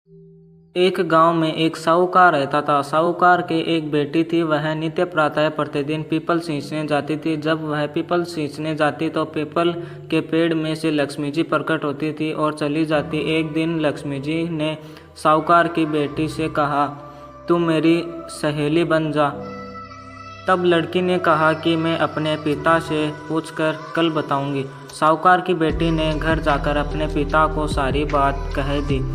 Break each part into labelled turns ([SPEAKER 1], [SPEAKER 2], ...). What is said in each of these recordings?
[SPEAKER 1] एक गांव में एक साहूकार रहता था। साहूकार के एक बेटी थी। वह नित्य प्रातः प्रतिदिन पीपल सींचने जाती थी। जब वह पीपल सींचने जाती तो पीपल के पेड़ में से लक्ष्मी जी प्रकट होती थी और चली जाती। एक दिन लक्ष्मी जी ने साहूकार की बेटी से कहा, तू मेरी सहेली बन जा। तब लड़की ने कहा कि मैं अपने पिता से पूछकर कल बताऊंगी। साहूकार की बेटी ने घर जाकर अपने पिता को सारी बात कह दी।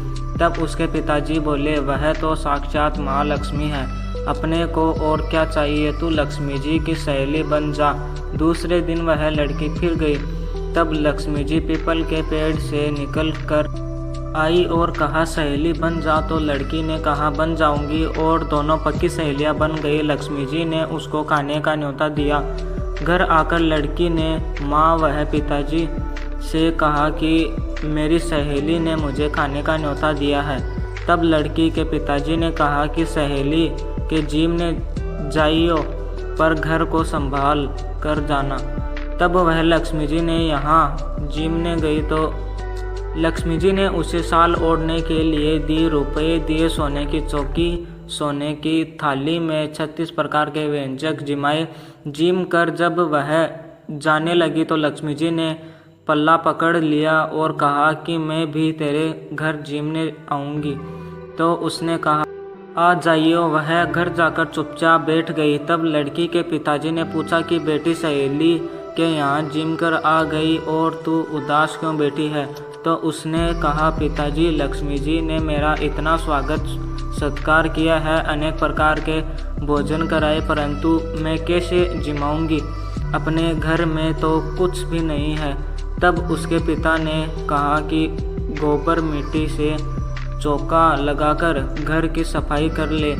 [SPEAKER 1] तब उसके पिताजी बोले, वह तो साक्षात महालक्ष्मी है, अपने को और क्या चाहिए, तू लक्ष्मी जी की सहेली बन जा। दूसरे दिन वह लड़की फिर गई। तब लक्ष्मी जी पीपल के पेड़ से निकल कर आई और कहा, सहेली बन जा। तो लड़की ने कहा, बन जाऊंगी, और दोनों पक्की सहेलियां बन गई। लक्ष्मी जी ने उसको खाने का न्योता दिया। घर आकर लड़की ने माँ वह पिताजी से कहा कि मेरी सहेली ने मुझे खाने का न्योता दिया है। तब लड़की के पिताजी ने कहा कि सहेली के जीमने जाइयो, पर घर को संभाल कर जाना। तब वह लक्ष्मी जी ने यहाँ जीमने गई तो लक्ष्मी जी ने उसे साल ओढ़ने के लिए दी, रुपये दिए, सोने की चौकी, सोने की थाली में 36 प्रकार के व्यंजन जिमाए। जिम कर जब वह जाने लगी तो लक्ष्मी जी ने पल्ला पकड़ लिया और कहा कि मैं भी तेरे घर जिमने आऊँगी। तो उसने कहा, आ जाइयो। वह घर जाकर चुपचाप बैठ गई। तब लड़की के पिताजी ने पूछा कि बेटी सहेली के यहाँ जिम कर आ गई और तू उदास क्यों बैठी है? तो उसने कहा, पिताजी, लक्ष्मी जी ने मेरा इतना स्वागत सत्कार किया है, अनेक प्रकार के भोजन कराए, परंतु मैं कैसे जिमाऊंगी? अपने घर में तो कुछ भी नहीं है। तब उसके पिता ने कहा कि गोबर मिट्टी से चौका लगाकर घर की सफाई कर ले,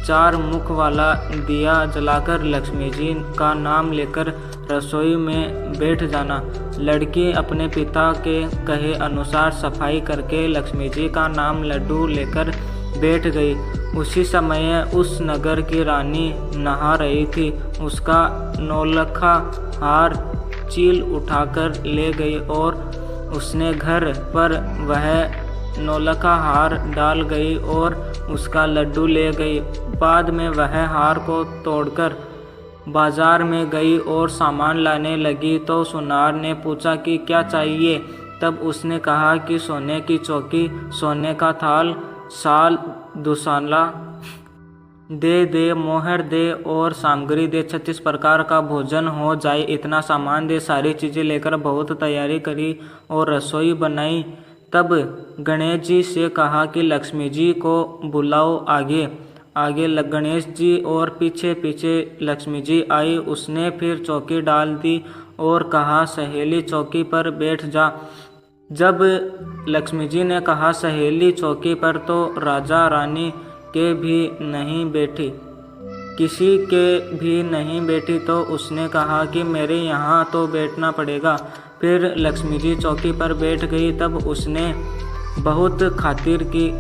[SPEAKER 1] 4 मुख वाला दिया जलाकर लक्ष्मी जी का नाम लेकर रसोई में बैठ जाना। लड़की अपने पिता के कहे अनुसार सफाई करके लक्ष्मी जी का नाम लड्डू लेकर बैठ गई। उसी समय उस नगर की रानी नहा रही थी। उसका नौलखा हार चील उठाकर ले गई और उसने घर पर वह नौलखा हार डाल गई और उसका लड्डू ले गई। बाद में वह हार को तोड़कर बाजार में गई और सामान लाने लगी तो सुनार ने पूछा कि क्या चाहिए? तब उसने कहा कि सोने की चौकी, सोने का थाल, साल दुसाला दे, मोहर दे और सामग्री दे, 36 प्रकार का भोजन हो जाए, इतना सामान दे। सारी चीज़ें लेकर बहुत तैयारी करी और रसोई बनाई। तब गणेश जी से कहा कि लक्ष्मी जी को बुलाओ आगे। गणेश जी और पीछे पीछे लक्ष्मी जी आई। उसने फिर चौकी डाल दी और कहा, सहेली चौकी पर बैठ जा। जब लक्ष्मी जी ने कहा सहेली चौकी पर, तो राजा रानी के भी नहीं बैठी, किसी के भी नहीं बैठी। तो उसने कहा कि मेरे यहाँ तो बैठना पड़ेगा। फिर लक्ष्मी जी चौकी पर बैठ गई। तब उसने बहुत खातिर की।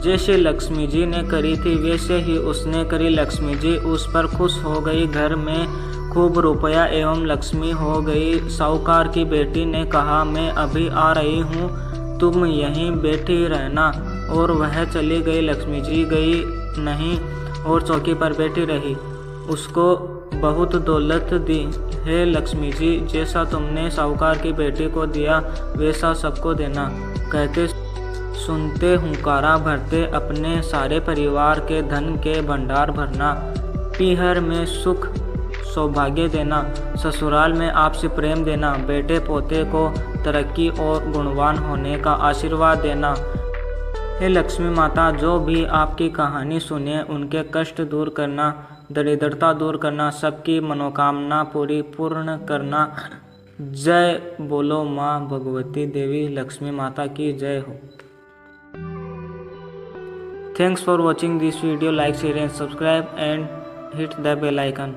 [SPEAKER 1] जैसे लक्ष्मी जी ने करी थी वैसे ही उसने करी। लक्ष्मी जी उस पर खुश हो गई। घर में खूब रुपया एवं लक्ष्मी हो गई। साहूकार की बेटी ने कहा, मैं अभी आ रही हूँ, तुम यहीं बैठी रहना। और वह चली गई। लक्ष्मी जी गई नहीं और चौकी पर बैठी रही। उसको बहुत दौलत दी है लक्ष्मी जी, जैसा तुमने साहूकार की बेटी को दिया वैसा सबको देना। कहते सुनते हुंकारा भरते, अपने सारे परिवार के धन के भंडार भरना। पीहर में सुख सौभाग्य देना, ससुराल में आपसे प्रेम देना, बेटे पोते को तरक्की और गुणवान होने का आशीर्वाद देना। हे लक्ष्मी माता, जो भी आपकी कहानी सुने उनके कष्ट दूर करना, दरिद्रता दूर करना, सबकी मनोकामना पूर्ण करना। जय बोलो माँ भगवती देवी लक्ष्मी माता की जय हो। Thanks for watching this video. Like, share and subscribe and hit the bell icon.